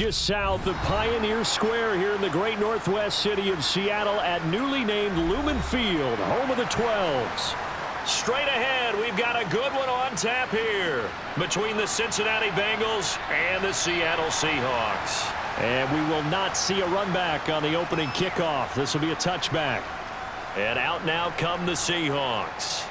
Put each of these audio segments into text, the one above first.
just south of Pioneer Square here in the great northwest city of Seattle at newly named Lumen Field, home of the 12s. Straight ahead, we've got a good one on tap here between the Cincinnati Bengals and the Seattle Seahawks. And we will not see a run back on the opening kickoff. This will be a touchback. And out now come the Seahawks.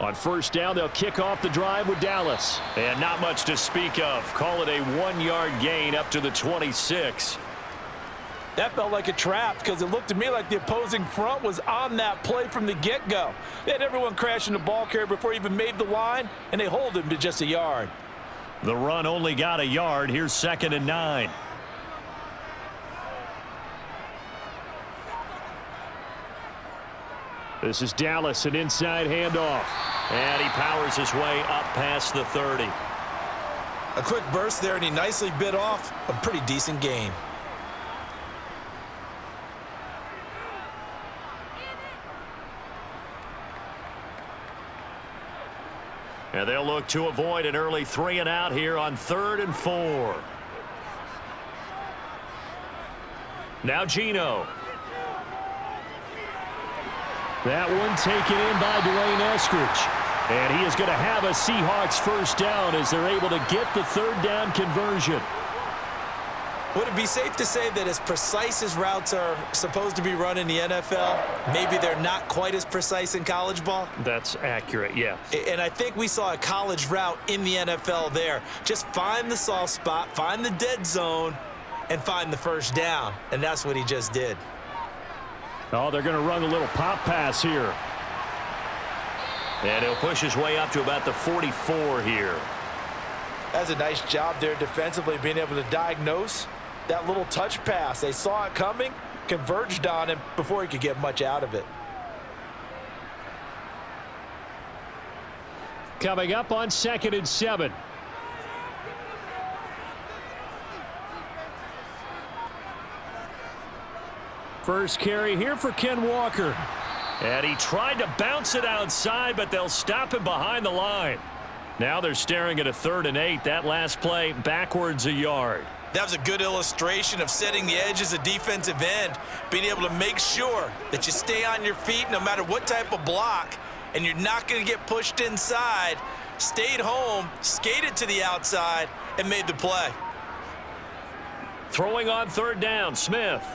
On first down, they'll kick off the drive with Dallas. And not much to speak of. Call it a 1-yard gain up to the 26. That felt like a trap because it looked to me like the opposing front was on that play from the get-go. They had everyone crashing the ball carrier before he even made the line, and they hold him to just a yard. The run only got a yard. Here's 2nd and 9. This is Dallas, an inside handoff. And he powers his way up past the 30. A quick burst there, and he nicely bit off a pretty decent gain. And they'll look to avoid an early 3 and out here on 3rd and 4. Now Geno. That one taken in by Dwayne Eskridge. And he is going to have a Seahawks first down as they're able to get the 3rd down conversion. Would it be safe to say that as precise as routes are supposed to be run in the NFL, maybe they're not quite as precise in college ball? That's accurate, yeah. And I think we saw a college route in the NFL there. Just find the soft spot, find the dead zone, and find the first down. And that's what he just did. Oh, they're going to run a little pop pass here. And he'll push his way up to about the 44 here. That's a nice job there defensively, being able to diagnose that little touch pass. They saw it coming, converged on him before he could get much out of it. Coming up on 2nd and 7. First carry here for Ken Walker. And he tried to bounce it outside, but they'll stop him behind the line. Now they're staring at a 3rd and 8. That last play backwards a yard. That was a good illustration of setting the edge as a defensive end, being able to make sure that you stay on your feet no matter what type of block, and you're not going to get pushed inside. Stayed home, skated to the outside, and made the play. Throwing on 3rd down, Smith.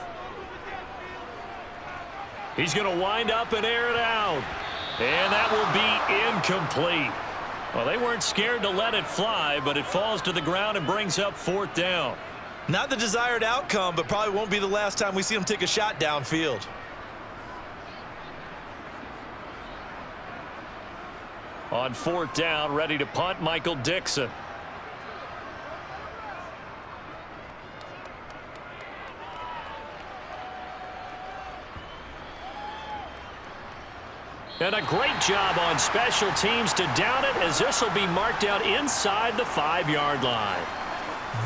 He's going to wind up and air it out. And that will be incomplete. Well, they weren't scared to let it fly, but it falls to the ground and brings up 4th down. Not the desired outcome, but probably won't be the last time we see him take a shot downfield. On 4th down, ready to punt, Michael Dixon. And a great job on special teams to down it, as this will be marked out inside the 5-yard line.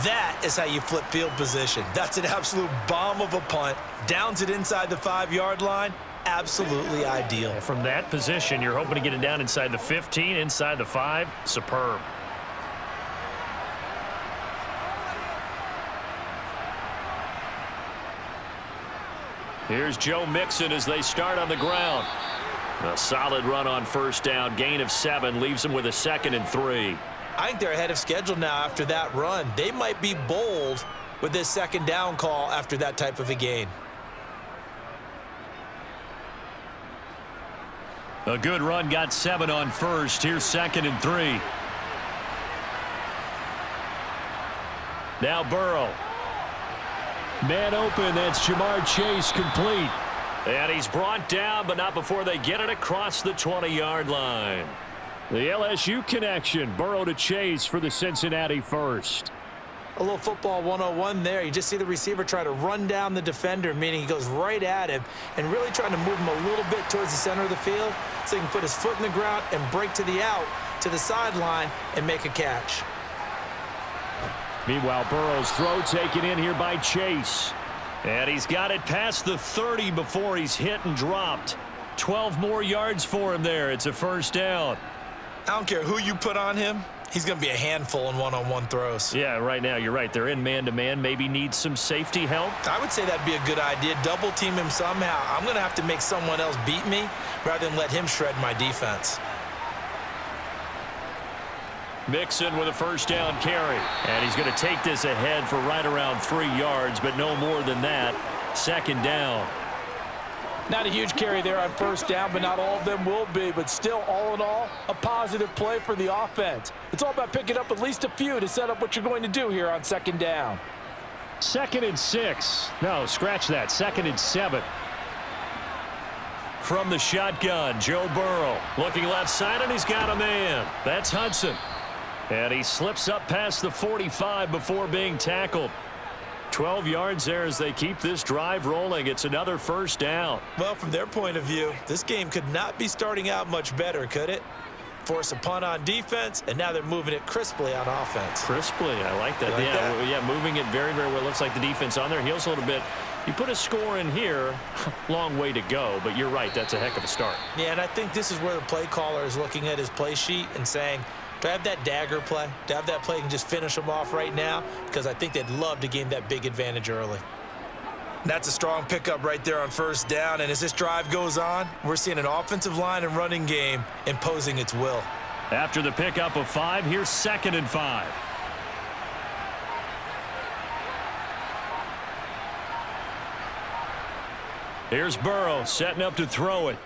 That is how you flip field position. That's an absolute bomb of a punt. Downs it inside the 5-yard line. Absolutely ideal. From that position, you're hoping to get it down inside the 15, inside the 5. Superb. Here's Joe Mixon as they start on the ground. A solid run on first down. Gain of 7 leaves them with a 2nd and 3. I think they're ahead of schedule now after that run. They might be bold with this 2nd down call after that type of a gain. A good run got 7 on first. Here's 2nd and 3. Now Burrow. Man open. That's Jamar Chase, complete. And he's brought down, but not before they get it across the 20-yard line. The LSU connection. Burrow to Chase for the Cincinnati first. A little football 101 there. You just see the receiver try to run down the defender, meaning he goes right at him and really trying to move him a little bit towards the center of the field so he can put his foot in the ground and break to the out, to the sideline, and make a catch. Meanwhile, Burrow's throw taken in here by Chase. And he's got it past the 30 before he's hit and dropped. 12 more yards for him there. It's a first down. I don't care who you put on him. He's going to be a handful in one-on-one throws. Yeah, right now, you're right. They're in man-to-man. Maybe need some safety help. I would say that'd be a good idea. Double team him somehow. I'm going to have to make someone else beat me rather than let him shred my defense. Mixon with a first down carry. And he's going to take this ahead for right around 3 yards, but no more than that. Second down. Not a huge carry there on first down, but not all of them will be. But still, all in all, a positive play for the offense. It's all about picking up at least a few to set up what you're going to do here on second down. 2nd and 6. No, scratch that. 2nd and 7. From the shotgun, Joe Burrow looking left side, and he's got a man. That's Hudson. And he slips up past the 45 before being tackled. 12 yards there as they keep this drive rolling. It's another first down. Well, from their point of view, this game could not be starting out much better, could it? Force a punt on defense, and now they're moving it crisply on offense. Crisply, I like that. Yeah, moving it very, very well. Looks like the defense on their heels a little bit. You put a score in here, long way to go, but you're right, that's a heck of a start. Yeah, and I think this is where the play caller is looking at his play sheet and saying, do I have that dagger play? Do I have that play and just finish them off right now? Because I think they'd love to gain that big advantage early. That's a strong pickup right there on first down, and as this drive goes on, we're seeing an offensive line and running game imposing its will. After the pickup of 5, here's 2nd and 5. Here's Burrow setting up to throw it.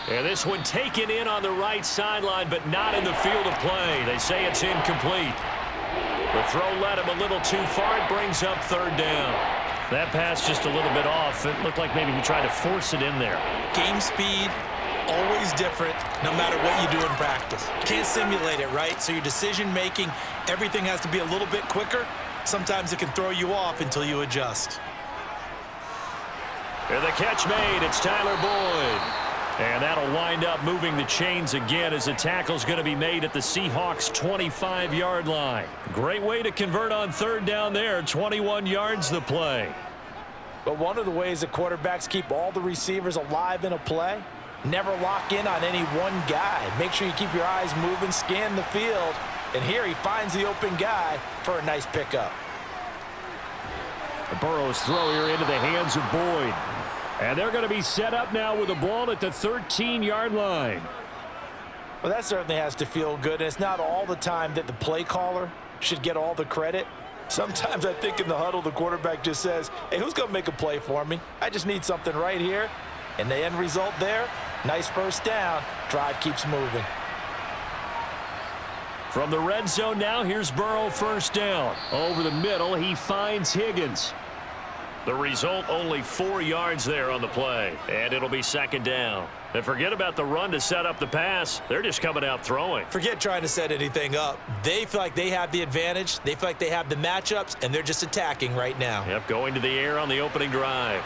And this one taken in on the right sideline, but not in the field of play. They say it's incomplete. The throw led him a little too far. It brings up 3rd down. That pass just a little bit off. It looked like maybe he tried to force it in there. Game speed, always different, no matter what you do in practice. You can't simulate it, right? So your decision-making, everything has to be a little bit quicker. Sometimes it can throw you off until you adjust. And the catch made. It's Tyler Boyd. And that'll wind up moving the chains again as the tackle's going to be made at the Seahawks' 25-yard line. Great way to convert on 3rd down there. 21 yards the play. But one of the ways that quarterbacks keep all the receivers alive in a play, never lock in on any one guy. Make sure you keep your eyes moving, scan the field. And here he finds the open guy for a nice pickup. Burrow's throw here into the hands of Boyd. And they're going to be set up now with the ball at the 13-yard line. Well, that certainly has to feel good. And it's not all the time that the play caller should get all the credit. Sometimes I think in the huddle, the quarterback just says, hey, who's going to make a play for me? I just need something right here. And the end result there, nice first down. Drive keeps moving. From the red zone now, here's Burrow first down. Over the middle, he finds Higgins. The result, only 4 yards there on the play. And it'll be 2nd down. And forget about the run to set up the pass. They're just coming out throwing. Forget trying to set anything up. They feel like they have the advantage. They feel like they have the matchups, and they're just attacking right now. Yep, going to the air on the opening drive.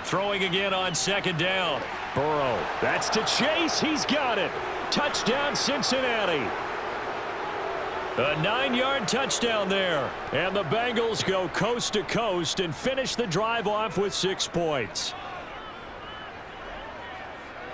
Throwing again on 2nd down. Burrow, that's to Chase. He's got it. Touchdown, Cincinnati. A 9-yard touchdown there. And the Bengals go coast to coast and finish the drive off with 6 points.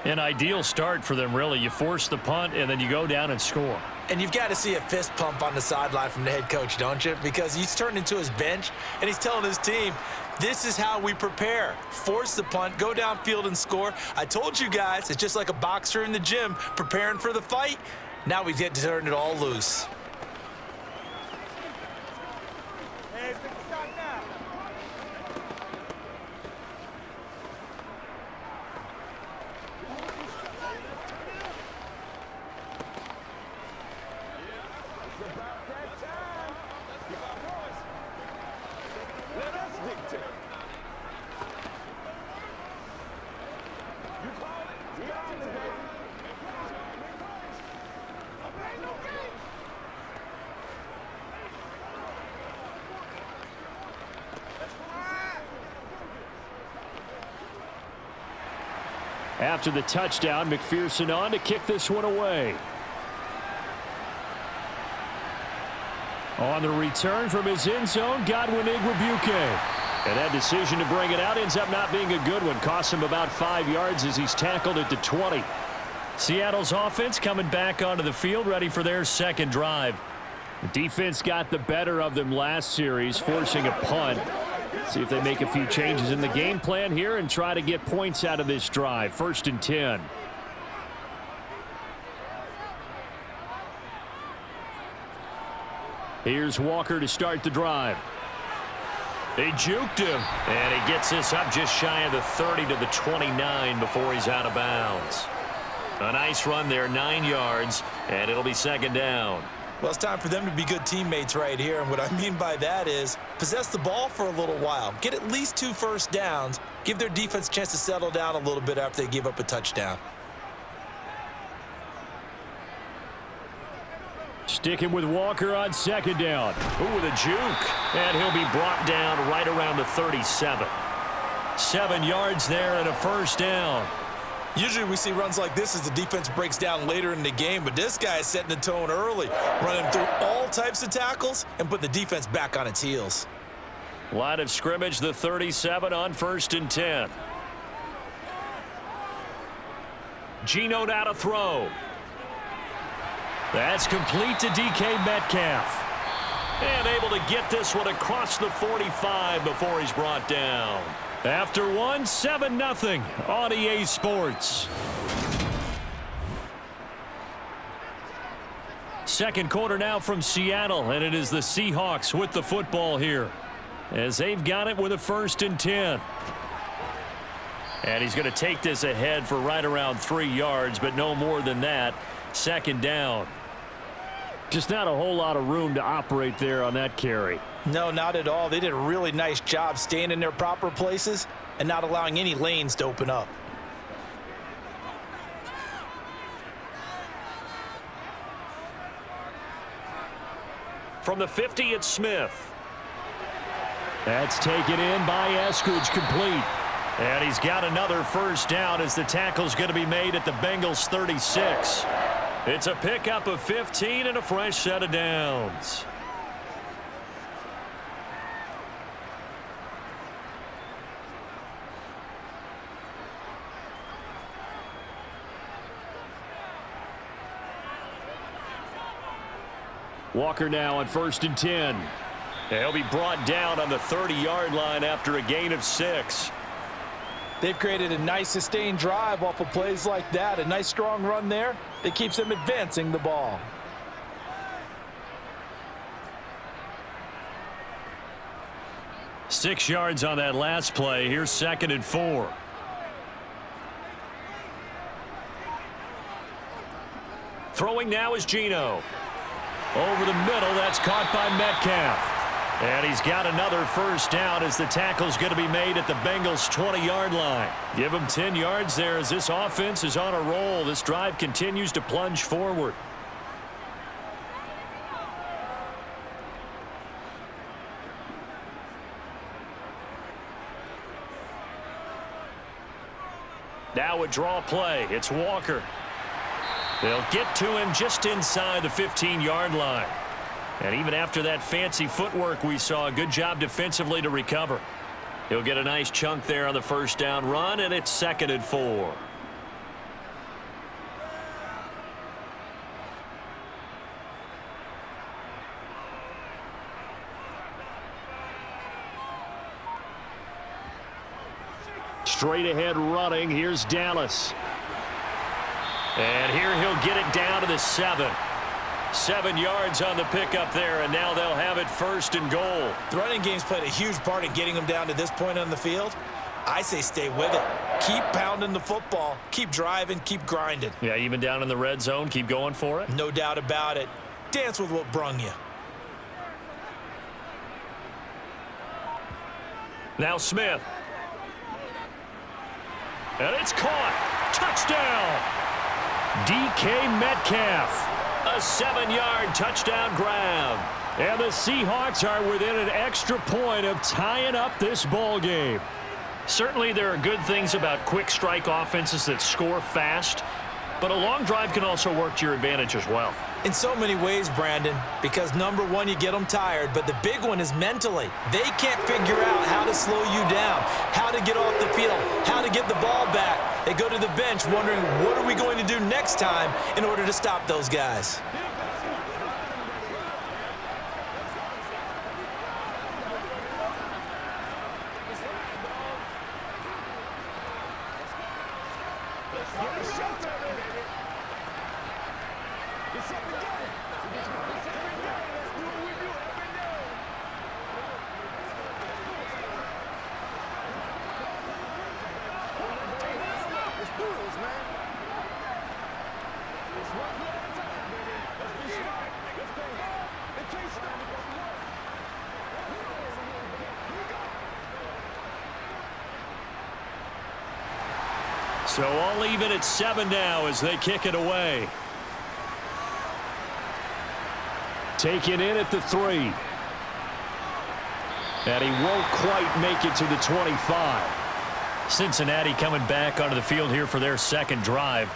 An ideal start for them, really. You force the punt, and then you go down and score. And you've got to see a fist pump on the sideline from the head coach, don't you? Because he's turned into his bench, and he's telling his team, this is how we prepare. Force the punt, go downfield and score. I told you guys, it's just like a boxer in the gym preparing for the fight. Now we get to turn it all loose. After the touchdown, McPherson on to kick this one away. On the return from his end zone, Godwin Igwebuike. And that decision to bring it out ends up not being a good one. Costs him about 5 yards as he's tackled at the 20. Seattle's offense coming back onto the field, ready for their second drive. The defense got the better of them last series, forcing a punt. See if they make a few changes in the game plan here and try to get points out of this drive. 1st and 10. Here's Walker to start the drive. They juked him, and he gets this up just shy of the 30 to the 29 before he's out of bounds. A nice run there, 9 yards, and it'll be 2nd down. Well, it's time for them to be good teammates right here, and what I mean by that is possess the ball for a little while, get at least 2 first downs, give their defense a chance to settle down a little bit after they give up a touchdown. Sticking with Walker on 2nd down. Ooh, with a juke. And he'll be brought down right around the 37. 7 yards there and a 1st down. Usually we see runs like this as the defense breaks down later in the game, but this guy is setting the tone early, running through all types of tackles and put the defense back on its heels. Line of scrimmage, the 37 on 1st and 10. Geno now to throw. That's complete to DK Metcalf. And able to get this one across the 45 before he's brought down. After one, 7-0 on EA Sports. Second quarter now from Seattle, and it is the Seahawks with the football here, as they've got it with a 1st and 10. And he's going to take this ahead for right around 3 yards, but no more than that. 2nd down. Just not a whole lot of room to operate there on that carry. No, not at all. They did a really nice job staying in their proper places and not allowing any lanes to open up. From the 50, it's Smith. That's taken in by Eskridge, complete. And he's got another 1st down as the tackle's going to be made at the Bengals 36. It's a pickup of 15 and a fresh set of downs. Walker now on 1st and 10. He'll be brought down on the 30-yard line after a gain of 6. They've created a nice sustained drive off of plays like that. A nice strong run there that keeps them advancing the ball. Six yards on that last play. Here's 2nd and 4. Throwing now is Geno. Over the middle, that's caught by Metcalf. And he's got another 1st down as the tackle's going to be made at the Bengals' 20-yard line. Give him 10 yards there as this offense is on a roll. This drive continues to plunge forward. Now a draw play. It's Walker. They'll get to him just inside the 15-yard line. And even after that fancy footwork we saw, a good job defensively to recover. He'll get a nice chunk there on the 1st down run, and it's 2nd and 4. Straight ahead running. Here's Dallas. And here he'll get it down to the 7. 7 yards on the pickup there, and now they'll have it 1st and goal. The running game's played a huge part in getting them down to this point on the field. I say stay with it. Keep pounding the football. Keep driving. Keep grinding. Yeah, even down in the red zone, keep going for it. No doubt about it. Dance with what brung you. Now Smith. And it's caught. Touchdown. DK Metcalf. A 7-yard touchdown grab. And the Seahawks are within an extra point of tying up this ball game. Certainly there are good things about quick strike offenses that score fast, but a long drive can also work to your advantage as well. In so many ways, Brandon, because number one, you get them tired, but the big one is mentally. They can't figure out how to slow you down, how to get off the field, how to get the ball back. They go to the bench wondering, what are we going to do next time in order to stop those guys? So all even at 7 now as they kick it away. Taken in at the 3. And he won't quite make it to the 25. Cincinnati coming back onto the field here for their second drive.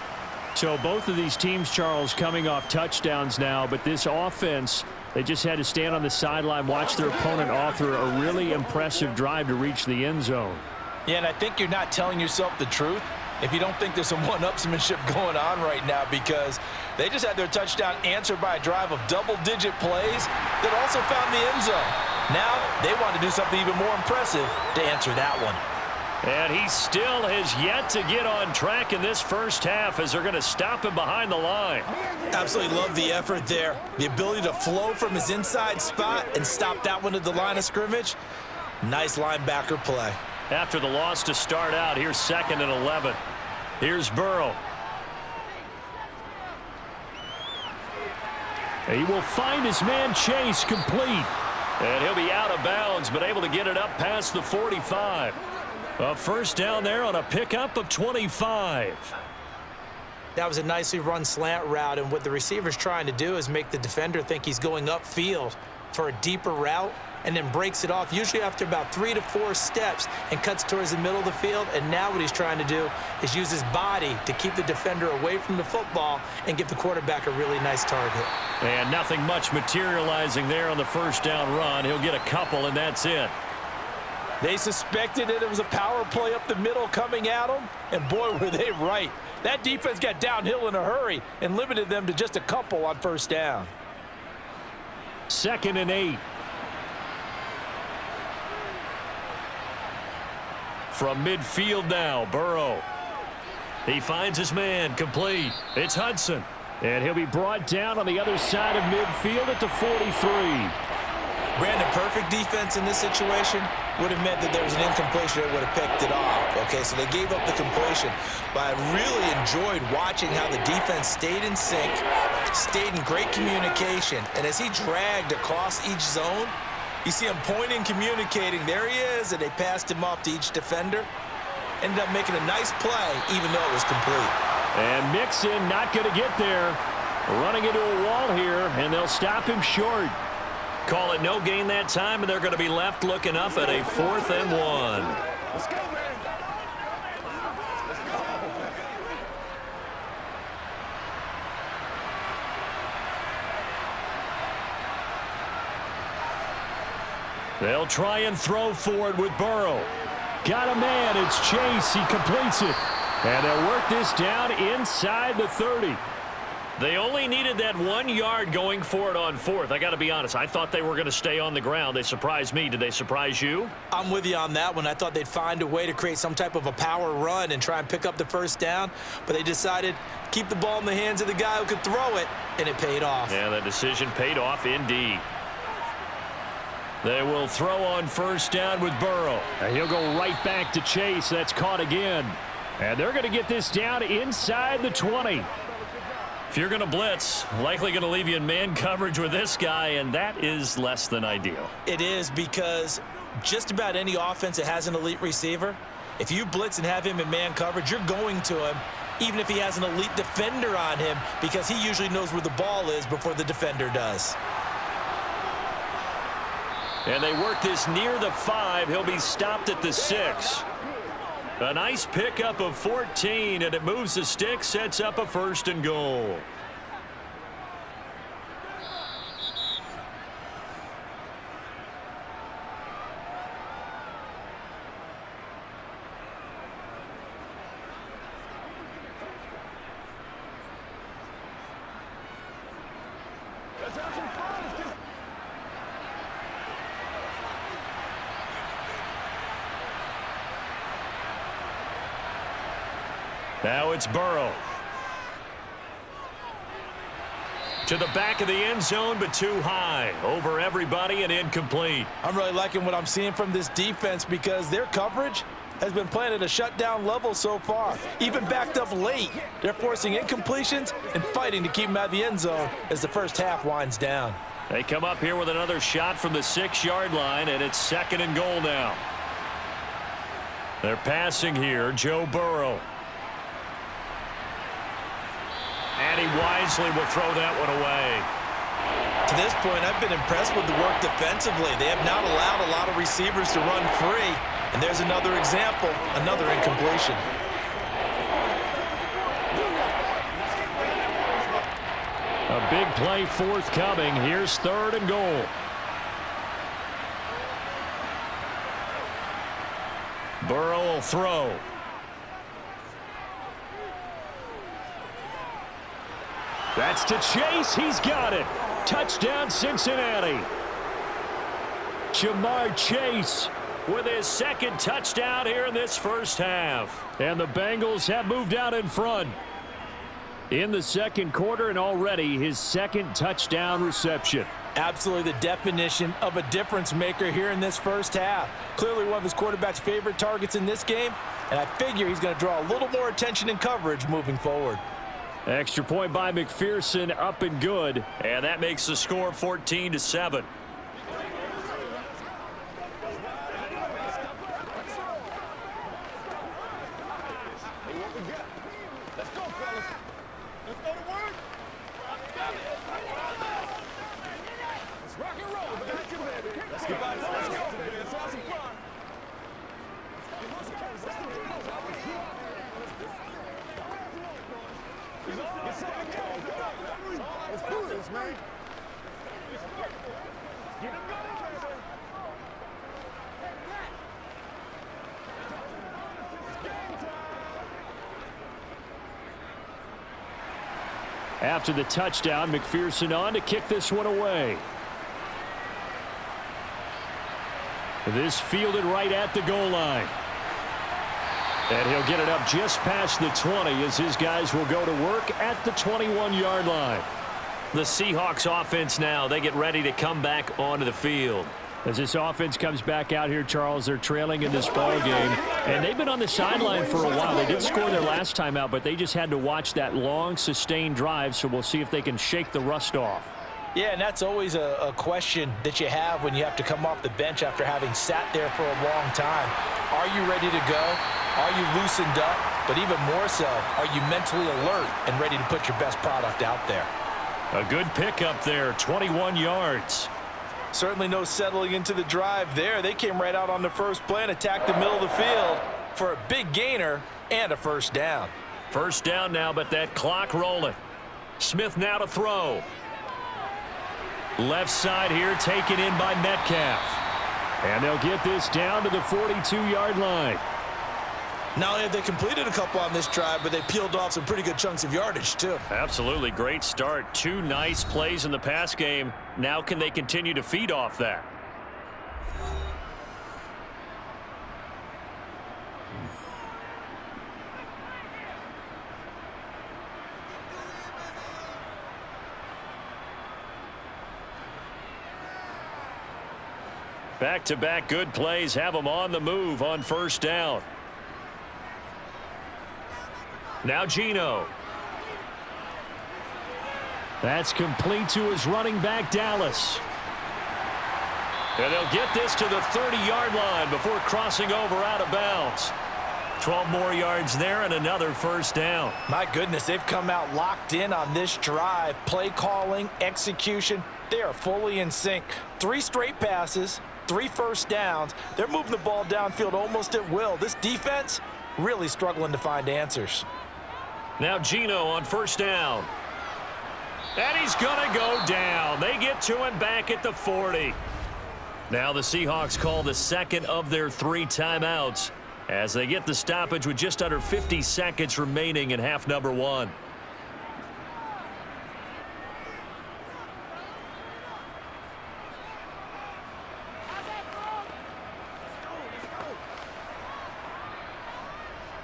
So both of these teams, Charles, coming off touchdowns now, but this offense, they just had to stand on the sideline, watch their opponent author a really impressive drive to reach the end zone. Yeah, and I think you're not telling yourself the truth if you don't think there's some one-upsmanship going on right now, because they just had their touchdown answered by a drive of double-digit plays that also found the end zone. Now they want to do something even more impressive to answer that one. And he still has yet to get on track in this first half as they're going to stop him behind the line. Absolutely love the effort there. The ability to flow from his inside spot and stop that one at the line of scrimmage. Nice linebacker play. After the loss to start out, here's 2nd and 11. Here's Burrow. He will find his man Chase complete. And he'll be out of bounds, but able to get it up past the 45. A first down there on a pickup of 25. That was a nicely run slant route, and what the receiver's trying to do is make the defender think he's going upfield for a deeper route, and then breaks it off, usually after about 3 to 4 steps, and cuts towards the middle of the field. And now what he's trying to do is use his body to keep the defender away from the football and give the quarterback a really nice target. And nothing much materializing there on the first down run. He'll get a couple, and that's it. They suspected it was a power play up the middle coming at them, and boy, were they right. That defense got downhill in a hurry and limited them to just a couple on first down. 2nd and 8. From midfield now, Burrow. He finds his man complete. It's Hudson. And he'll be brought down on the other side of midfield at the 43. Brandon, perfect defense in this situation would have meant that there was an incompletion that would have picked it off. Okay, so they gave up the completion. But I really enjoyed watching how the defense stayed in sync, stayed in great communication. And as he dragged across each zone, you see him pointing, communicating. There he is, and they passed him off to each defender. Ended up making a nice play, even though it was complete. And Mixon not going to get there. Running into a wall here, and they'll stop him short. Call it no gain that time, and they're going to be left looking up at a 4th and 1. Let's go, man. They'll try and throw for it with Burrow. Got a man. It's Chase. He completes it. And they'll work this down inside the 30. They only needed that 1 yard going for it on 4th. I got to be honest. I thought they were going to stay on the ground. They surprised me. Did they surprise you? I'm with you on that one. I thought they'd find a way to create some type of a power run and try and pick up the first down. But they decided to keep the ball in the hands of the guy who could throw it, and it paid off. Yeah, that decision paid off indeed. They will throw on first down with Burrow. And he'll go right back to Chase. That's caught again. And they're going to get this down inside the 20. If you're going to blitz, likely going to leave you in man coverage with this guy, and that is less than ideal. It is, because just about any offense that has an elite receiver, if you blitz and have him in man coverage, you're going to him, even if he has an elite defender on him, because he usually knows where the ball is before the defender does. And they work this near the 5. He'll be stopped at the 6. A nice pickup of 14, and it moves the stick, sets up a 1st and goal. Now it's Burrow. To the back of the end zone, but too high. Over everybody and incomplete. I'm really liking what I'm seeing from this defense because their coverage has been playing at a shutdown level so far. Even backed up late, they're forcing incompletions and fighting to keep them out of the end zone as the first half winds down. They come up here with another shot from the 6-yard line, and it's 2nd and goal now. They're passing here, Joe Burrow. And he wisely will throw that one away. To this point, I've been impressed with the work defensively. They have not allowed a lot of receivers to run free. And there's another example, another incompletion. A big play forthcoming. Here's 3rd and goal. Burrow will throw. That's to Chase. He's got it. Touchdown, Cincinnati. Jamar Chase with his 2nd touchdown here in this first half. And the Bengals have moved out in front in the 2nd quarter, and already his 2nd touchdown reception. Absolutely the definition of a difference maker here in this first half. Clearly one of his quarterback's favorite targets in this game, and I figure he's going to draw a little more attention and coverage moving forward. Extra point by McPherson, up and good, and that makes the score 14-7. After the touchdown, McPherson on to kick this one away. This fielded right at the goal line. And he'll get it up just past the 20 as his guys will go to work at the 21-yard line. The Seahawks offense now, they get ready to come back onto the field. As this offense comes back out here, Charles, they're trailing in this ball game, and they've been on the sideline for a while. They did score their last time out, but they just had to watch that long, sustained drive, so we'll see if they can shake the rust off. Yeah, and that's always a question that you have when you have to come off the bench after having sat there for a long time. Are you ready to go? Are you loosened up? But even more so, are you mentally alert and ready to put your best product out there? A good pickup there, 21 yards. Certainly no settling into the drive there. They came right out on the first play and attacked the middle of the field for a big gainer and a first down. First down now, but that clock rolling. Smith now to throw. Left side here taken in by Metcalf. And they'll get this down to the 42-yard line. Not only have they completed a couple on this drive, but they peeled off some pretty good chunks of yardage, too. Absolutely. Great start. 2 nice plays in the pass game. Now can they continue to feed off that? Back-to-back good plays have them on the move on first down. Now Geno. That's complete to his running back, Dallas. And they'll get this to the 30-yard line before crossing over out of bounds. 12 more yards there and another first down. My goodness, they've come out locked in on this drive. Play calling, execution, they are fully in sync. 3 straight passes, 3 first downs. They're moving the ball downfield almost at will. This defense, really struggling to find answers. Now Geno on first down. And he's going to go down. They get to him back at the 40. Now the Seahawks call the second of their 3 timeouts as they get the stoppage with just under 50 seconds remaining in half number 1.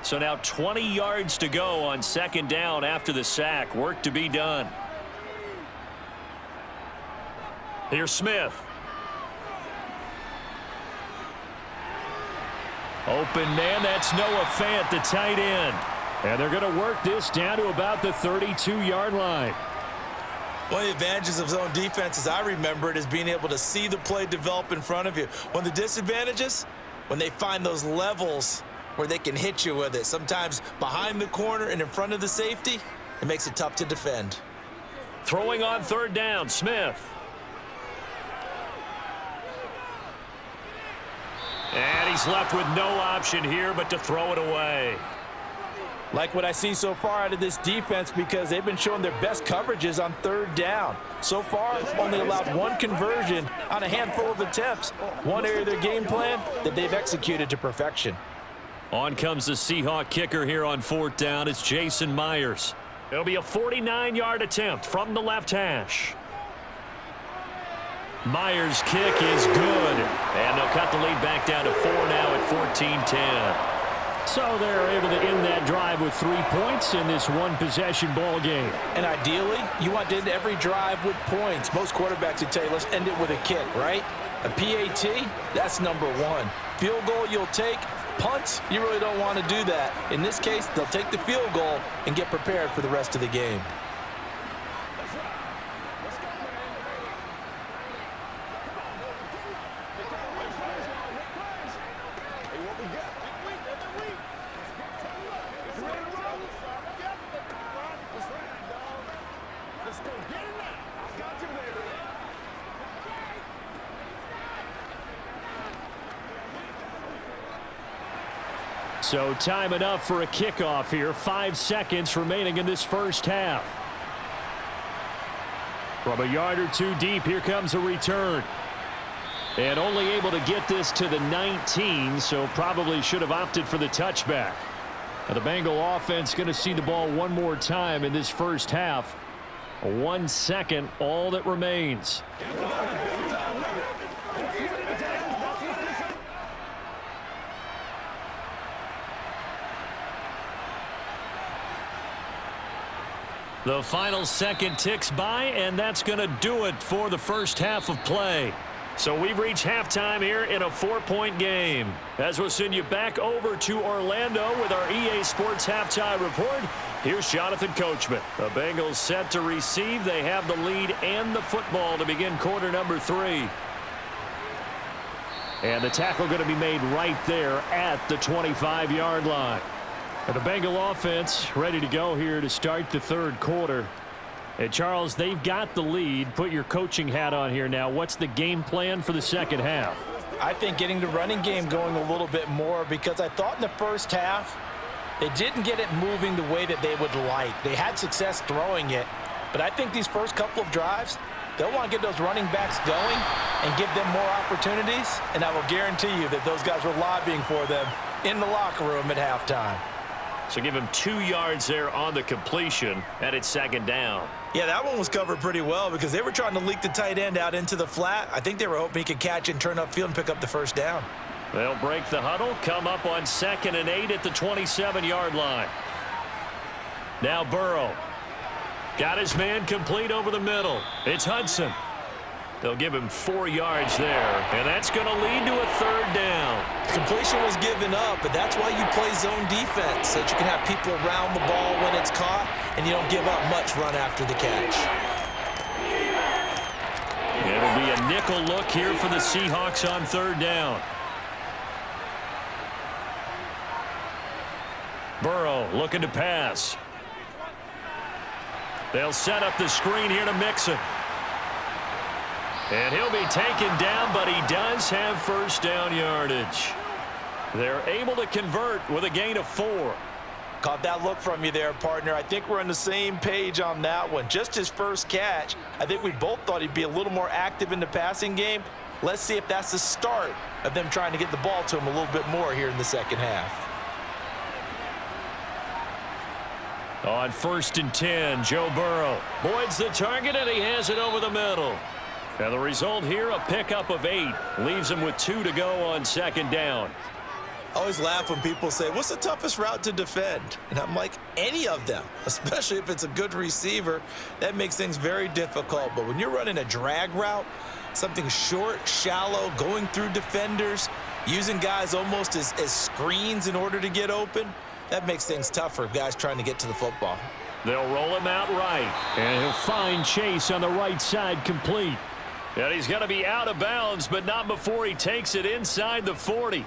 So now 20 yards to go on second down after the sack. Work to be done. Here's Smith. Open man, that's Noah Fant, the tight end. And they're going to work this down to about the 32-yard line. One of the advantages of zone defense, as I remember it, is being able to see the play develop in front of you. One of the disadvantages, when they find those levels where they can hit you with it, sometimes behind the corner and in front of the safety, it makes it tough to defend. Throwing on third down, Smith. And he's left with no option here but to throw it away. Like what I see so far out of this defense, because they've been showing their best coverages on third down. So far, only allowed 1 conversion on a handful of attempts. One area of their game plan that they've executed to perfection. On comes the Seahawk kicker here on fourth down. It's Jason Myers. It'll be a 49-yard attempt from the left hash. Myers' kick is good. And they'll cut the lead back down to 4 now at 14-10. So they're able to end that drive with 3 points in this one-possession ball game. And ideally, you want to end every drive with points. Most quarterbacks would tell you, let's end it with a kick, right? A PAT, that's number 1. Field goal you'll take. Punts, you really don't want to do that. In this case, they'll take the field goal and get prepared for the rest of the game. So time enough for a kickoff here. 5 seconds remaining in this first half. From a yard or 2 deep, here comes a return. And only able to get this to the 19, so probably should have opted for the touchback. Now the Bengal offense going to see the ball one more time in this first half. 1 second, all that remains. The final second ticks by, and that's going to do it for the first half of play. So we've reached halftime here in a 4-point game. As we'll send you back over to Orlando with our EA Sports Halftime Report, here's Jonathan Coachman. The Bengals set to receive. They have the lead and the football to begin quarter number 3. And the tackle going to be made right there at the 25-yard line. And the Bengal offense ready to go here to start the third quarter. And Charles, they've got the lead. Put your coaching hat on here now. What's the game plan for the second half? I think getting the running game going a little bit more, because I thought in the first half they didn't get it moving the way that they would like. They had success throwing it, but I think these first couple of drives, they'll want to get those running backs going and give them more opportunities, and I will guarantee you that those guys were lobbying for them in the locker room at halftime. So give him 2 yards there on the completion, and it's second down. Yeah, that one was covered pretty well because they were trying to leak the tight end out into the flat. I think they were hoping he could catch and turn upfield and pick up the first down. They'll break the huddle, come up on 2nd and 8 at the 27-yard line. Now Burrow. Got his man complete over the middle. It's Hudson. They'll give him 4 yards there, and that's going to lead to a third down. Completion was given up, but that's why you play zone defense, so that you can have people around the ball when it's caught, and you don't give up much run after the catch. It'll be a nickel look here for the Seahawks on third down. Burrow looking to pass. They'll set up the screen here to Mixon. And he'll be taken down, but he does have first down yardage. They're able to convert with a gain of 4. Caught that look from you there, partner. I think we're on the same page on that one. Just his first catch. I think we both thought he'd be a little more active in the passing game. Let's see if that's the start of them trying to get the ball to him a little bit more here in the second half. On 1st and 10, Joe Burrow voids the target, and he has it over the middle. And the result here, a pickup of 8. Leaves him with 2 to go on 2nd down. I always laugh when people say, what's the toughest route to defend? And I'm like, any of them, especially if it's a good receiver. That makes things very difficult. But when you're running a drag route, something short, shallow, going through defenders, using guys almost as screens in order to get open, that makes things tougher for guys trying to get to the football. They'll roll him out right, and he'll find Chase on the right side complete. And he's going to be out of bounds, but not before he takes it inside the 40.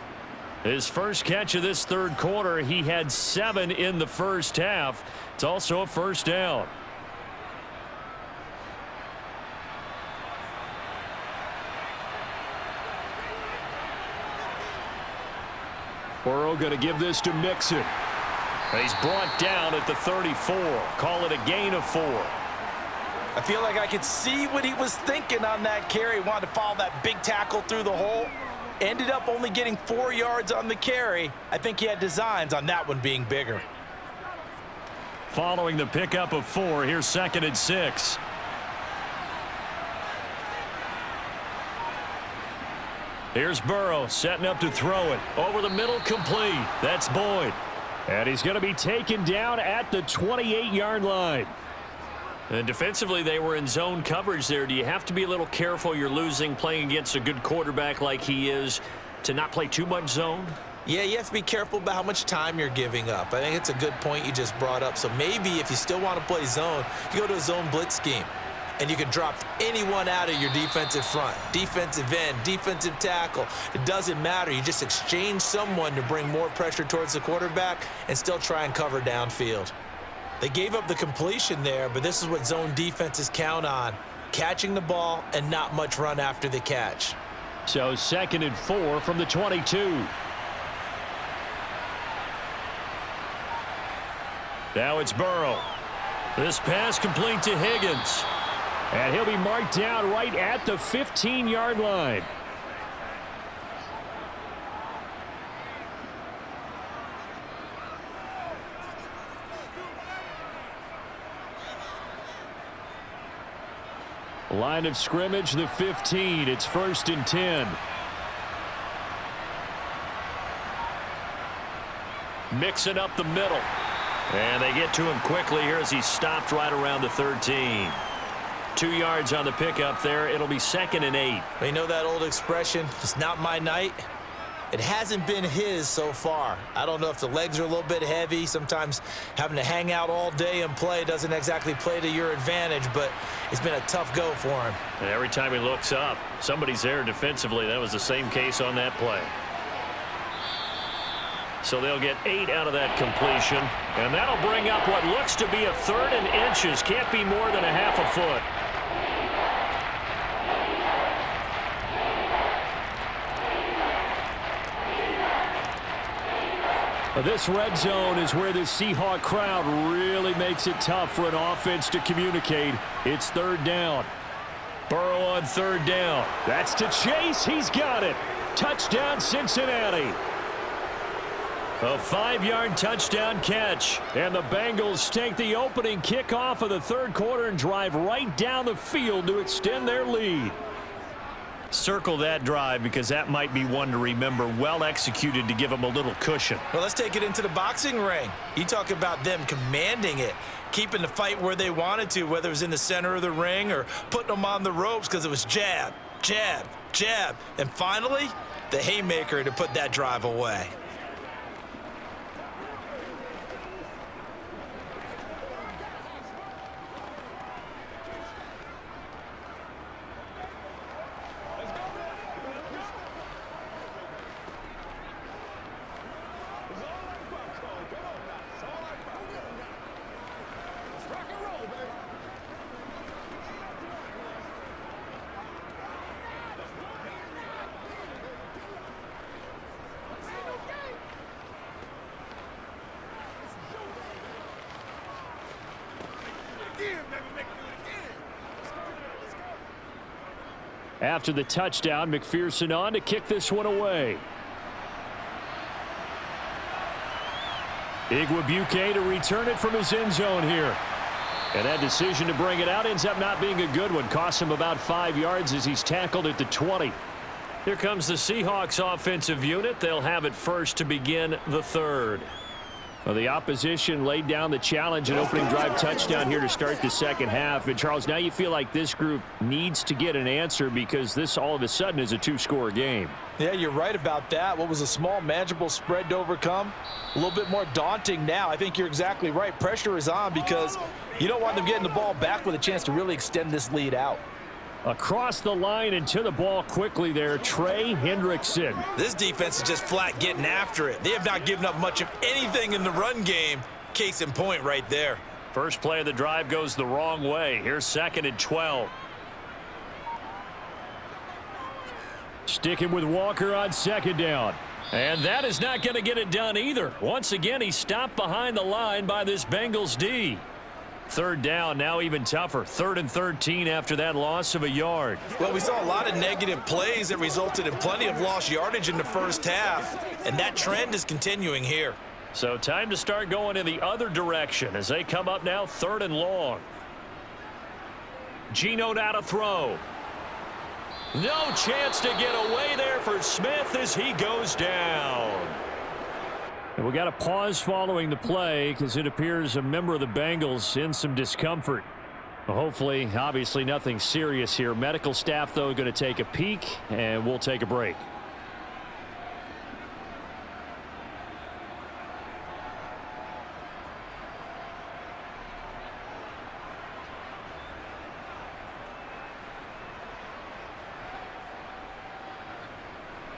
His first catch of this 3rd quarter, he had 7 in the first half. It's also a 1st down. Burrow going to give this to Mixon. He's brought down at the 34. Call it a gain of 4. I feel like I could see what he was thinking on that carry. Wanted to follow that big tackle through the hole. Ended up only getting 4 yards on the carry. I think he had designs on that one being bigger. Following the pickup of 4, here's 2nd and 6. Here's Burrow setting up to throw it. Over the middle, complete. That's Boyd. And he's going to be taken down at the 28-yard line. And defensively, they were in zone coverage there. Do you have to be a little careful? You're losing playing against a good quarterback like he is to not play too much zone? Yeah, you have to be careful about how much time you're giving up. I think it's a good point you just brought up. So maybe if you still want to play zone, you go to a zone blitz scheme. And you can drop anyone out of your defensive front, defensive end, defensive tackle. It doesn't matter. You just exchange someone to bring more pressure towards the quarterback and still try and cover downfield. They gave up the completion there, but this is what zone defenses count on, catching the ball and not much run after the catch. So 2nd and 4 from the 22. Now it's Burrow. This pass complete to Higgins. And he'll be marked down right at the 15-yard line. Line of scrimmage, the 15. It's 1st and 10. Mixing up the middle. And they get to him quickly here as he stopped right around the 13. 2 yards on the pickup there. It'll be 2nd and 8. You know that old expression, it's not my night? It hasn't been his so far. I don't know if the legs are a little bit heavy. Sometimes having to hang out all day and play doesn't exactly play to your advantage, but it's been a tough go for him. And every time he looks up, somebody's there defensively. That was the same case on that play. So they'll get 8 out of that completion. And that'll bring up what looks to be a 3rd and inches. Can't be more than a half a foot. This red zone is where the Seahawk crowd really makes it tough for an offense to communicate. It's 3rd down. Burrow on 3rd down. That's to Chase. He's got it. Touchdown, Cincinnati. A 5-yard touchdown catch. And the Bengals take the opening kickoff of the 3rd quarter and drive right down the field to extend their lead. Circle that drive because that might be one to remember. Well executed to give them a little cushion. Well, let's take it into the boxing ring. You talk about them commanding it, keeping the fight where they wanted to, whether it was in the center of the ring or putting them on the ropes because it was jab, jab, jab. And finally, the haymaker to put that drive away. After the touchdown, McPherson on to kick this one away. Igwebuike to return it from his end zone here. And that decision to bring it out ends up not being a good one. Costs him about 5 yards as he's tackled at the 20. Here comes the Seahawks offensive unit. They'll have it first to begin the third. Well, the opposition laid down the challenge and opening drive touchdown here to start the second half. And, Charles, now you feel like this group needs to get an answer because this all of a sudden is a two-score game. Yeah, you're right about that. What was a small, manageable spread to overcome? A little bit more daunting now. I think you're exactly right. Pressure is on because you don't want them getting the ball back with a chance to really extend this lead out. Across the line and to the ball quickly there, Trey Hendrickson. This defense is just flat getting after it. They have not given up much of anything in the run game. Case in point right there. First play of the drive goes the wrong way. Here's 2nd and 12. Sticking with Walker on 2nd down. And that is not going to get it done either. Once again, he's stopped behind the line by this Bengals D. 3rd down, now even tougher. 3rd and 13 after that loss of a yard. Well, we saw a lot of negative plays that resulted in plenty of lost yardage in the first half, and that trend is continuing here. So time to start going in the other direction as they come up now 3rd and long. Geno now to throw. No chance to get away there for Smith as he goes down. And we got a pause following the play because it appears a member of the Bengals in some discomfort. Well, hopefully, obviously nothing serious here. Medical staff, though, going to take a peek, and we'll take a break.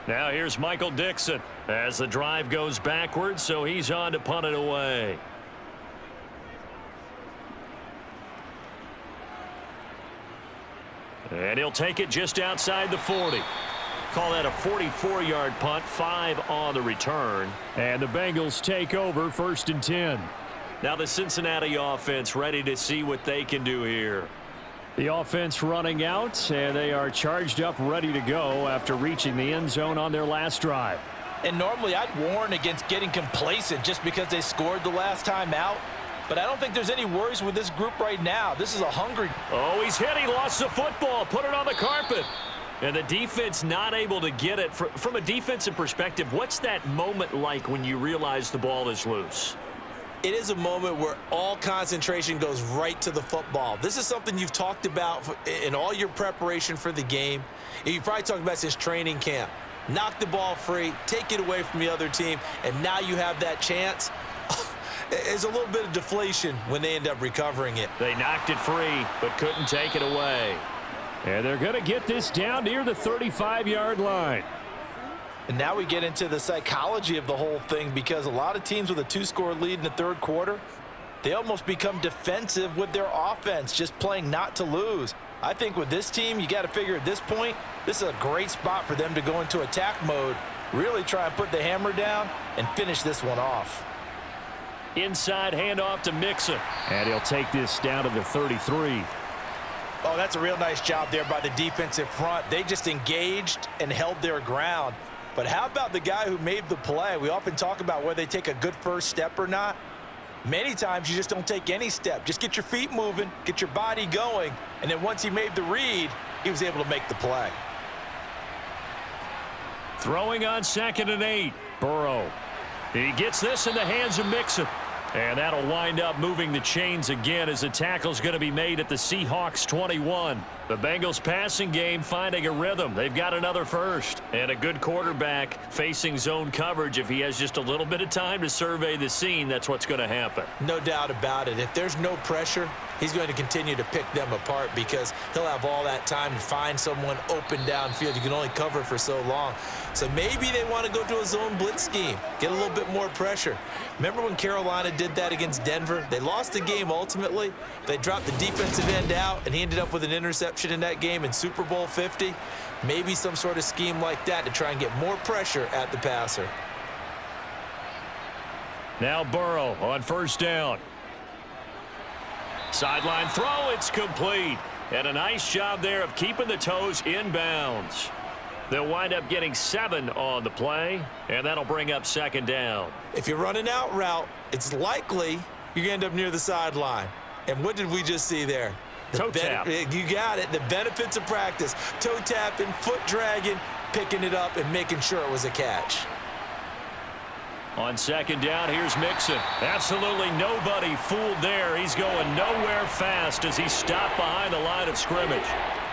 Now here's Michael Dixon as the drive goes backwards, so he's on to punt it away. And he'll take it just outside the 40. Call that a 44-yard punt, 5 on the return. And the Bengals take over 1st and 10. Now the Cincinnati offense ready to see what they can do here. The offense running out, and they are charged up, ready to go after reaching the end zone on their last drive. And normally I'd warn against getting complacent just because they scored the last time out. But I don't think there's any worries with this group right now. This is a hungry. Oh, he's hit. He lost the football. Put it on the carpet. And the defense not able to get it. From a defensive perspective, what's that moment like when you realize the ball is loose? It is a moment where all concentration goes right to the football. This is something you've talked about in all your preparation for the game. You've probably talked about since training camp. Knock the ball free, take it away from the other team, and now you have that chance. There's a little bit of deflation when they end up recovering it. They knocked it free, but couldn't take it away. And they're going to get this down near the 35-yard line. And now we get into the psychology of the whole thing because a lot of teams with a 2-score lead in the 3rd quarter, they almost become defensive with their offense, just playing not to lose. I think with this team, you got to figure at this point, this is a great spot for them to go into attack mode, really try and put the hammer down and finish this one off. Inside handoff to Mixon. And he'll take this down to the 33. Oh, that's a real nice job there by the defensive front. They just engaged and held their ground. But how about the guy who made the play? We often talk about whether they take a good first step or not. Many times you just don't take any step. Just get your feet moving, get your body going, and then once he made the read, he was able to make the play. Throwing on 2nd and 8. Burrow. He gets this in the hands of Mixon. And that'll wind up moving the chains again as the tackle's going to be made at the Seahawks 21. The Bengals passing game finding a rhythm. They've got another first. And a good quarterback facing zone coverage. If he has just a little bit of time to survey the scene, that's what's going to happen. No doubt about it. If there's no pressure, he's going to continue to pick them apart because he'll have all that time to find someone open downfield. You can only cover for so long. So maybe they want to go to a zone blitz scheme, get a little bit more pressure. Remember when Carolina did that against Denver? They lost the game ultimately. They dropped the defensive end out, and he ended up with an interception in that game in Super Bowl 50. Maybe some sort of scheme like that to try and get more pressure at the passer. Now Burrow on 1st down. Sideline throw, it's complete. And a nice job there of keeping the toes inbounds. They'll wind up getting 7 on the play, and that'll bring up second down. If you're running out route, it's likely you're going to end up near the sideline. And what did we just see there? Toe tap. You got it. The benefits of practice. Toe tapping, foot dragging, picking it up, and making sure it was a catch. On second down, here's Mixon. Absolutely nobody fooled there. He's going nowhere fast as he stopped behind the line of scrimmage.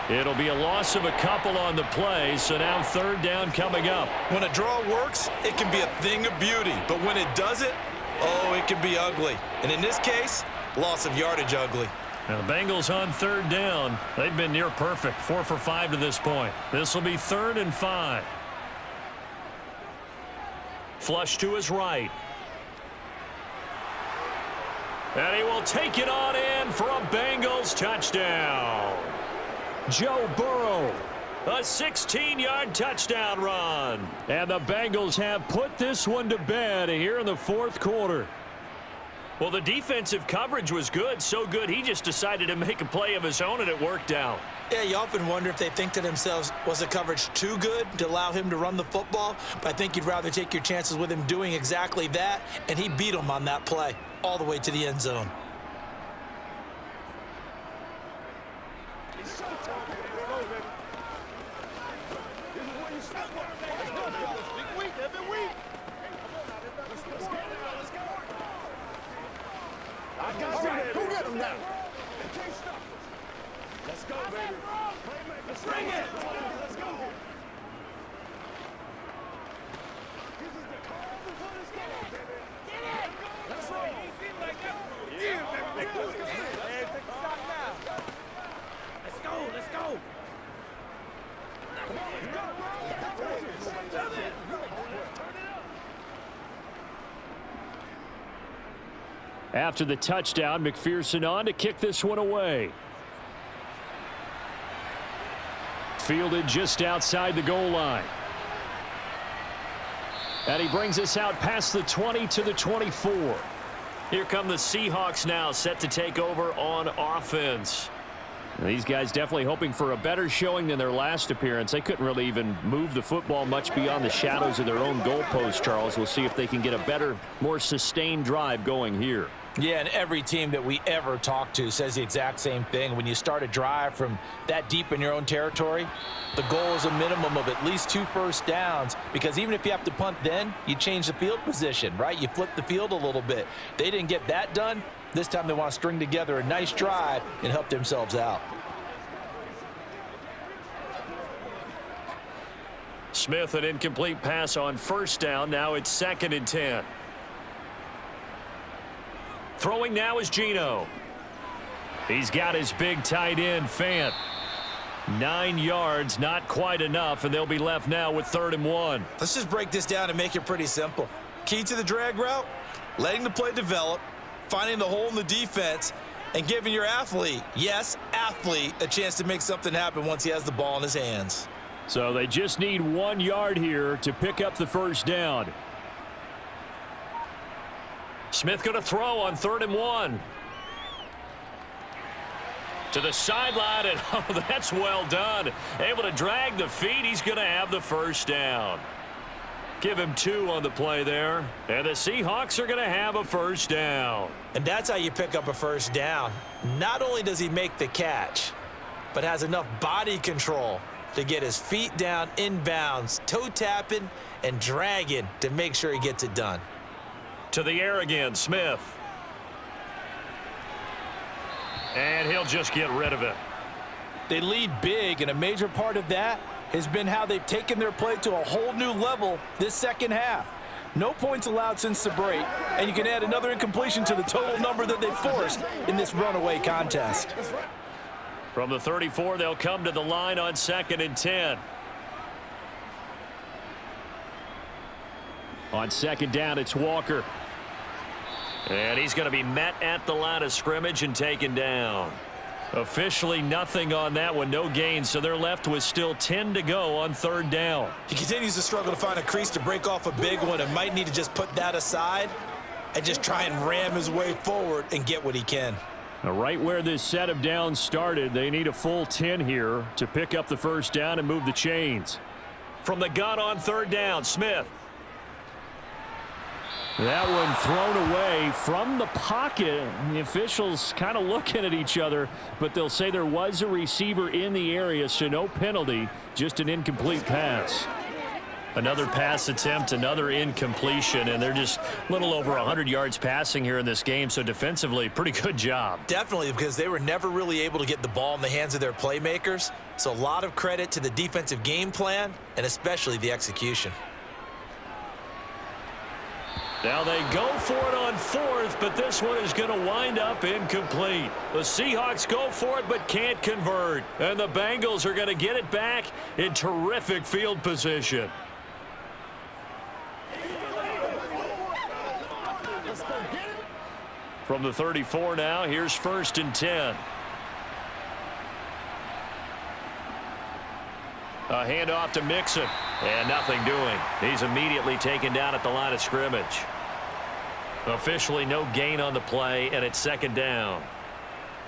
It'll be a loss of a couple on the play, so now third down coming up. When a draw works, it can be a thing of beauty. But when it doesn't, oh, it can be ugly. And in this case, loss of yardage ugly. Now the Bengals on third down. They've been near perfect, 4 for 5 to this point. This will be 3rd and 5. Flush to his right. And he will take it on in for a Bengals touchdown. Joe Burrow, a 16-yard touchdown run. And the Bengals have put this one to bed here in the 4th quarter. Well, the defensive coverage was good, so good he just decided to make a play of his own, and it worked out. Yeah, you often wonder if they think to themselves, was the coverage too good to allow him to run the football? But I think you'd rather take your chances with him doing exactly that, and he beat him on that play all the way to the end zone. Go get him now. Let's go, baby. Bring it. Let's go. This is the call before the score, baby. Get it. Let's roll. Yeah, baby. Let's go. Hey, take a shot now. Let's go. Let's go. Come on, let's go, bro. Turn it up. After the touchdown, McPherson on to kick this one away. Fielded just outside the goal line. And he brings us out past the 20 to the 24. Here come the Seahawks now, set to take over on offense. These guys definitely hoping for a better showing than their last appearance. They couldn't really even move the football much beyond the shadows of their own goalpost, Charles. We'll see if they can get a better, more sustained drive going here. Yeah, and every team that we ever talk to says the exact same thing. When you start a drive from that deep in your own territory, the goal is a minimum of at least 2 first downs, because even if you have to punt then, you change the field position, right? You flip the field a little bit. They didn't get that done. This time they want to string together a nice drive and help themselves out. Smith, an incomplete pass on first down. Now it's 2nd and 10. Throwing now is Geno. He's got his big tight end, Fant. 9 yards, not quite enough, and they'll be left now with 3rd and 1. Let's just break this down and make it pretty simple. Key to the drag route, letting the play develop, finding the hole in the defense, and giving your athlete, yes, athlete, a chance to make something happen once he has the ball in his hands. So they just need 1 yard here to pick up the first down. Smith going to throw on 3rd and 1. To the sideline, and oh, that's well done. Able to drag the feet. He's going to have the first down. Give him 2 on the play there. And the Seahawks are going to have a first down. And that's how you pick up a first down. Not only does he make the catch, but has enough body control to get his feet down inbounds, toe tapping and dragging to make sure he gets it done. To the air again, Smith. And he'll just get rid of it. They lead big, and a major part of that has been how they've taken their play to a whole new level this second half. No points allowed since the break, and you can add another incompletion to the total number that they forced in this runaway contest. From the 34, they'll come to the line on 2nd and 10. On 2nd down, it's Walker. And he's going to be met at the line of scrimmage and taken down. Officially nothing on that one, no gain, so they're left with still 10 to go on 3rd down. He continues to struggle to find a crease to break off a big one and might need to just put that aside and just try and ram his way forward and get what he can. Now, right where this set of downs started, they need a full 10 here to pick up the first down and move the chains. From the gun on third down, Smith. That one thrown away from the pocket. The officials kind of looking at each other, but they'll say there was a receiver in the area, so no penalty, just an incomplete pass. Another pass attempt, another incompletion, and they're just a little over 100 yards passing here in this game, so defensively, pretty good job. Definitely, because they were never really able to get the ball in the hands of their playmakers, so a lot of credit to the defensive game plan and especially the execution. Now they go for it on fourth, but this one is going to wind up incomplete. The Seahawks go for it but can't convert, and the Bengals are going to get it back in terrific field position. From the 34 now, here's 1st and 10. A handoff to Mixon, and nothing doing. He's immediately taken down at the line of scrimmage. Officially no gain on the play, and it's 2nd down.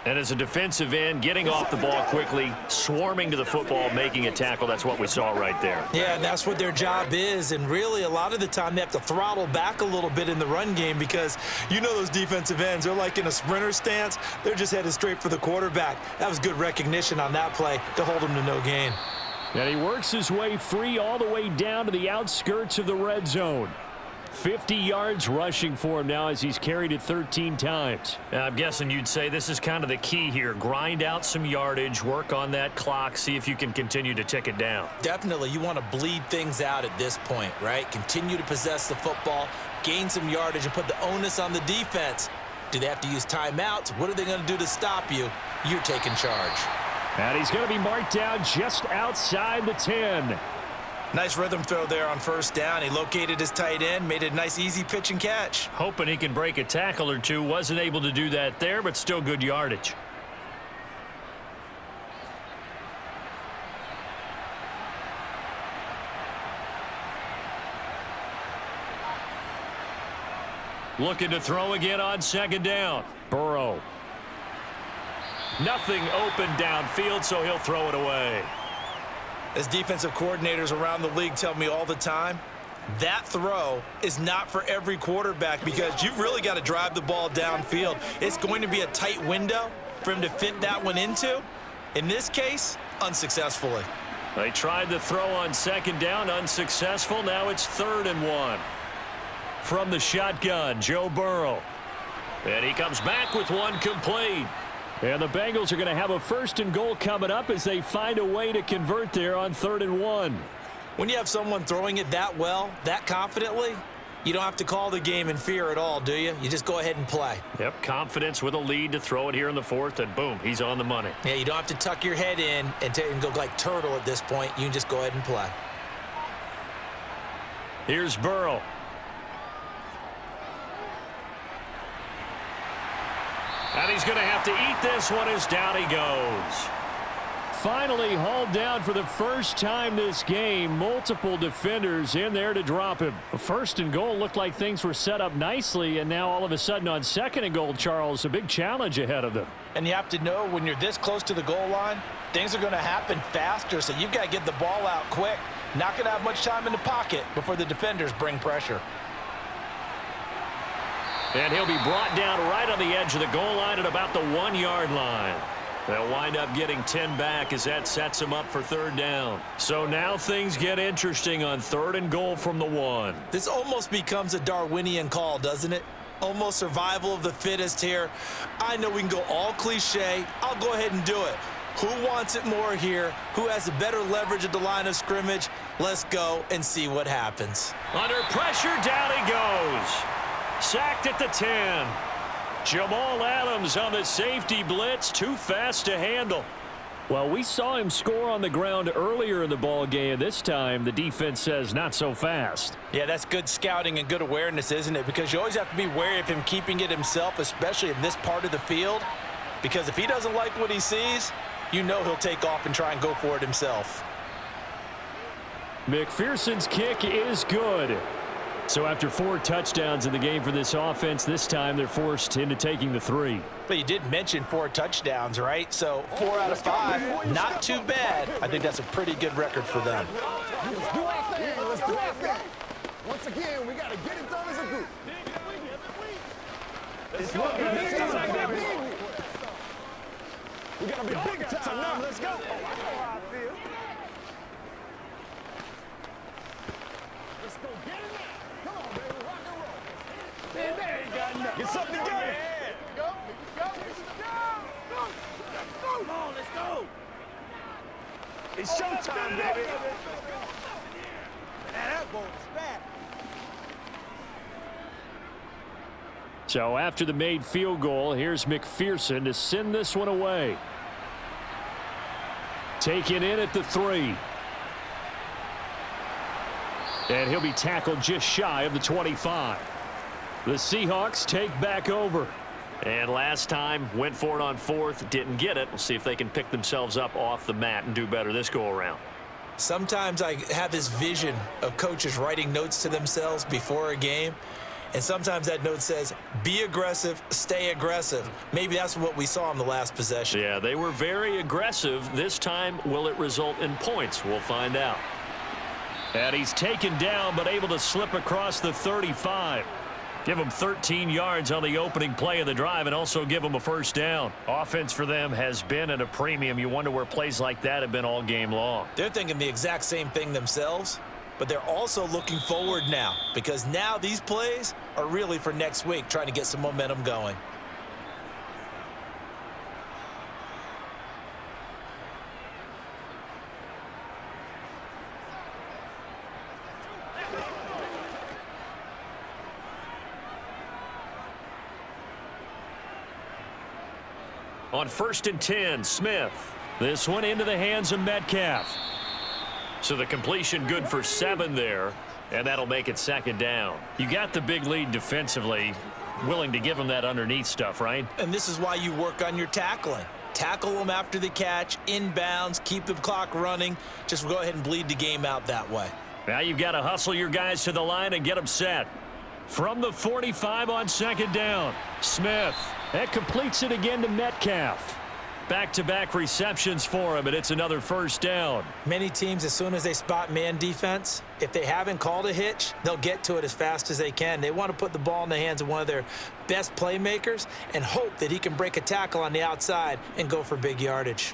And as a defensive end, getting off the ball quickly, swarming to the football, making a tackle, that's what we saw right there. Yeah, and that's what their job is, and really a lot of the time they have to throttle back a little bit in the run game because you know those defensive ends, they're like in a sprinter stance. They're just headed straight for the quarterback. That was good recognition on that play to hold him to no gain. And he works his way free all the way down to the outskirts of the red zone. 50 yards rushing for him now as he's carried it 13 times. I'm guessing you'd say this is kind of the key here. Grind out some yardage, work on that clock, see if you can continue to tick it down. Definitely, you want to bleed things out at this point, right? Continue to possess the football, gain some yardage, and put the onus on the defense. Do they have to use timeouts? What are they going to do to stop you? You're taking charge. And he's going to be marked down just outside the 10. Nice rhythm throw there on 1st down. He located his tight end, made a nice easy pitch and catch. Hoping he can break a tackle or two. Wasn't able to do that there, but still good yardage. Looking to throw again on 2nd down. Burrow. Nothing open downfield, so he'll throw it away. As defensive coordinators around the league tell me all the time, that throw is not for every quarterback because you've really got to drive the ball downfield. It's going to be a tight window for him to fit that one into. In this case, unsuccessfully. They tried the throw on 2nd down, unsuccessful. Now it's 3rd and 1. From the shotgun, Joe Burrow. And he comes back with one complete. And the Bengals are going to have a 1st and goal coming up as they find a way to convert there on 3rd and 1. When you have someone throwing it that well, that confidently, you don't have to call the game in fear at all, do you? You just go ahead and play. Yep, confidence with a lead to throw it here in the 4th, and boom, he's on the money. Yeah, you don't have to tuck your head in and go like turtle at this point. You can just go ahead and play. Here's Burrow. And he's going to have to eat this one as down he goes. Finally hauled down for the first time this game. Multiple defenders in there to drop him. 1st and goal looked like things were set up nicely, and now all of a sudden on 2nd and goal, Charles, a big challenge ahead of them. And you have to know when you're this close to the goal line, things are going to happen faster, so you've got to get the ball out quick. Not going to have much time in the pocket before the defenders bring pressure. And he'll be brought down right on the edge of the goal line at about the 1-yard line. They'll wind up getting 10 back as that sets him up for 3rd down. So now things get interesting on 3rd and goal from the 1. This almost becomes a Darwinian call, doesn't it? Almost survival of the fittest here. I know we can go all cliche. I'll go ahead and do it. Who wants it more here? Who has the better leverage at the line of scrimmage? Let's go and see what happens. Under pressure, down he goes. Sacked at the 10. Jamal Adams on the safety blitz, too fast to handle. Well, we saw him score on the ground earlier in the ball game. This time, the defense says not so fast. Yeah, that's good scouting and good awareness, isn't it? Because you always have to be wary of him keeping it himself, especially in this part of the field. Because if he doesn't like what he sees, you know he'll take off and try and go for it himself. McPherson's kick is good. So after 4 touchdowns in the game for this offense, this time they're forced into taking the 3. But you did mention 4 touchdowns, right? So 4 out of 5, not too bad. I think that's a pretty good record for them. Let's do our thing. Let's do our thing. Once again, we got to get it done as a group. Let's go. We got to be big time now. Let's go. Oh, I know how I feel. Let's go get it now. Come on, baby. Rock and roll. Man, there you got get something together. Go. Go. Go. Come on, let's go. It's showtime, baby. That ball is back. So after the made field goal, here's McPherson to send this one away. Taken in at the 3. And he'll be tackled just shy of the 25. The Seahawks take back over. And last time, went for it on 4th, didn't get it. We'll see if they can pick themselves up off the mat and do better this go-around. Sometimes I have this vision of coaches writing notes to themselves before a game, and sometimes that note says, be aggressive, stay aggressive. Maybe that's what we saw in the last possession. Yeah, they were very aggressive. This time, will it result in points? We'll find out. And he's taken down, but able to slip across the 35. Give them 13 yards on the opening play of the drive and also give them a first down. Offense for them has been at a premium. You wonder where plays like that have been all game long. They're thinking the exact same thing themselves, but they're also looking forward now because now these plays are really for next week, trying to get some momentum going. On 1st and 10, Smith. This one into the hands of Metcalf. So the completion good for 7 there, and that'll make it 2nd down. You got the big lead defensively, willing to give them that underneath stuff, right? And this is why you work on your tackling. Tackle them after the catch, inbounds, keep the clock running. Just go ahead and bleed the game out that way. Now you've got to hustle your guys to the line and get them set. From the 45 on 2nd down, Smith. That completes it again to Metcalf. Back-to-back receptions for him, and it's another first down. Many teams, as soon as they spot man defense, if they haven't called a hitch, they'll get to it as fast as they can. They want to put the ball in the hands of one of their best playmakers and hope that he can break a tackle on the outside and go for big yardage.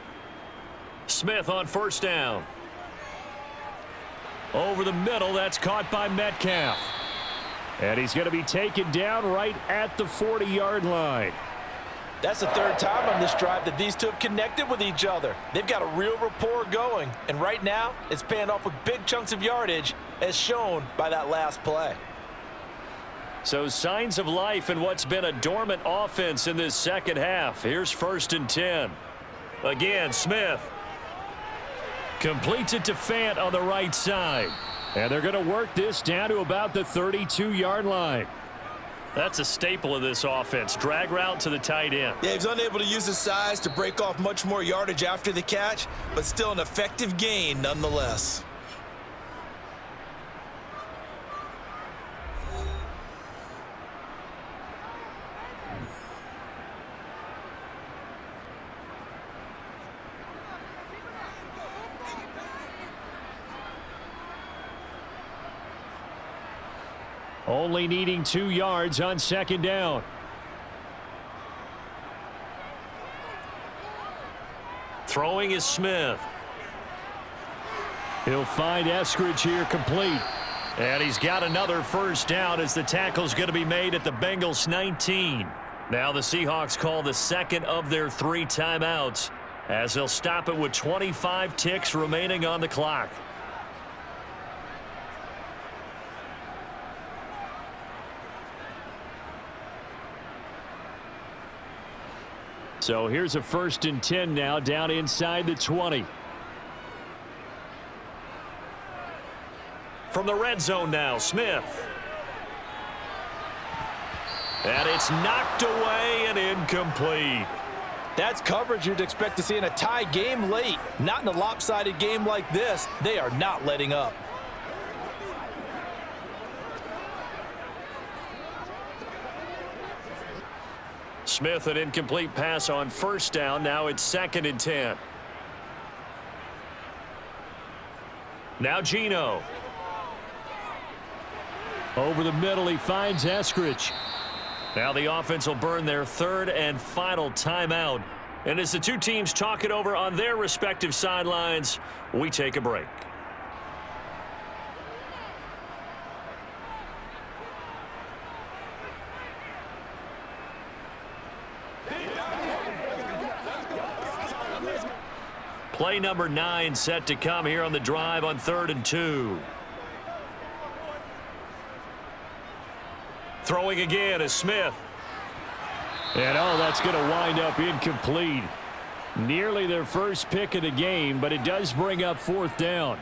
Smith on 1st down. Over the middle, that's caught by Metcalf. And he's going to be taken down right at the 40-yard line. That's the 3rd time on this drive that these two have connected with each other. They've got a real rapport going, and right now it's paying off with big chunks of yardage as shown by that last play. So signs of life in what's been a dormant offense in this second half. Here's 1st and 10. Again, Smith completes it to Fant on the right side. And they're going to work this down to about the 32-yard line. That's a staple of this offense. Drag route to the tight end. Yeah, he's unable to use his size to break off much more yardage after the catch, but still an effective gain nonetheless. Only needing 2 yards on 2nd down. Throwing is Smith. He'll find Eskridge here complete. And he's got another first down as the tackle's going to be made at the Bengals 19. Now the Seahawks call the 2nd of their 3 timeouts as they'll stop it with 25 ticks remaining on the clock. So here's a 1st and 10 now down inside the 20. From the red zone now, Smith. And it's knocked away and incomplete. That's coverage you'd expect to see in a tie game late. Not in a lopsided game like this. They are not letting up. Smith, an incomplete pass on first down. Now it's 2nd and 10. Now Geno. Over the middle, he finds Eskridge. Now the offense will burn their 3rd and final timeout. And as the two teams talk it over on their respective sidelines, we take a break. Play number 9 set to come here on the drive on 3rd and 2. Throwing again is Smith. And that's going to wind up incomplete. Nearly their first pick of the game, but it does bring up 4th down.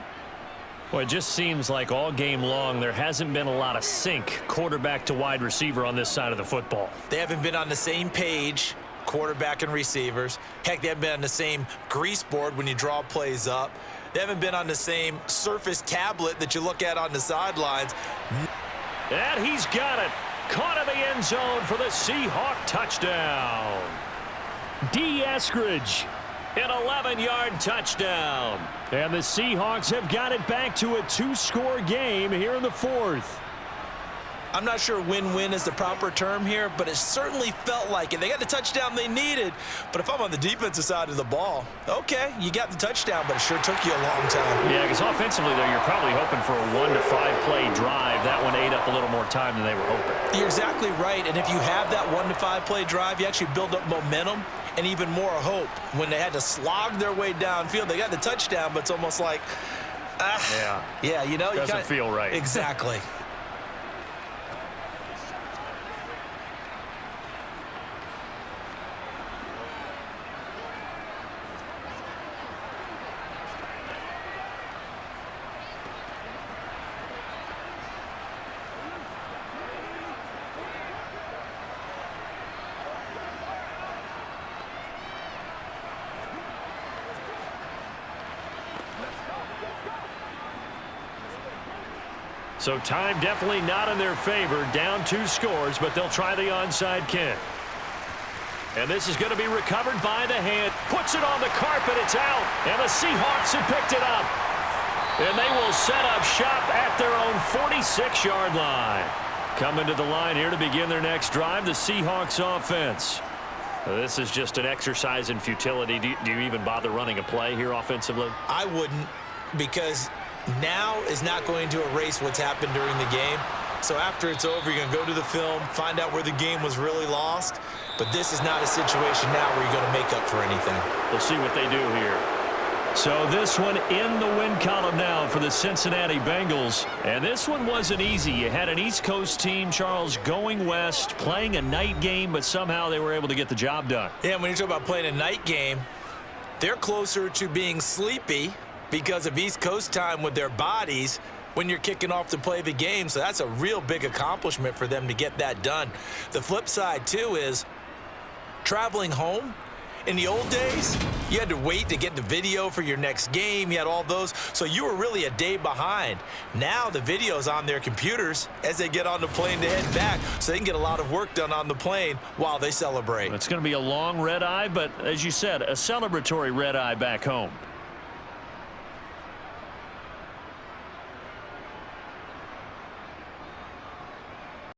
Well, it just seems like all game long there hasn't been a lot of sync quarterback to wide receiver on this side of the football. They haven't been on the same page, quarterback and receivers. Heck, they haven't been on the same grease board when you draw plays up. They haven't been on the same surface tablet that you look at on the sidelines. And he's got it. Caught in the end zone for the Seahawk touchdown. D. Eskridge, an 11-yard touchdown. And the Seahawks have got it back to a 2-score game here in the 4th. I'm not sure win-win is the proper term here, but it certainly felt like it. They got the touchdown they needed, but if I'm on the defensive side of the ball, okay, you got the touchdown, but it sure took you a long time. Yeah, because offensively, though, you're probably hoping for a 1 to 5 play drive. That one ate up a little more time than they were hoping. You're exactly right, and if you have that 1 to 5 play drive, you actually build up momentum and even more hope. When they had to slog their way downfield, they got the touchdown, but it's almost like, yeah, you know, doesn't feel right. Exactly. So time definitely not in their favor. Down 2 scores, but they'll try the onside kick. And this is going to be recovered by the hand. Puts it on the carpet. It's out. And the Seahawks have picked it up. And they will set up shop at their own 46-yard line. Coming to the line here to begin their next drive, the Seahawks offense. This is just an exercise in futility. Do you even bother running a play here offensively? I wouldn't, because now is not going to erase what's happened during the game. So after it's over, you're going to go to the film, find out where the game was really lost. But this is not a situation now where you're going to make up for anything. We'll see what they do here. So this one in the win column now for the Cincinnati Bengals. And this one wasn't easy. You had an East Coast team, Charles, going west, playing a night game, but somehow they were able to get the job done. Yeah, when you talk about playing a night game, they're closer to being sleepy because of East Coast time with their bodies when you're kicking off to play the game. So that's a real big accomplishment for them to get that done. The flip side, too, is traveling home. In the old days, you had to wait to get the video for your next game. You had all those. So you were really a day behind. Now the video's on their computers as they get on the plane to head back, so they can get a lot of work done on the plane while they celebrate. It's going to be a long red eye, but as you said, a celebratory red eye back home.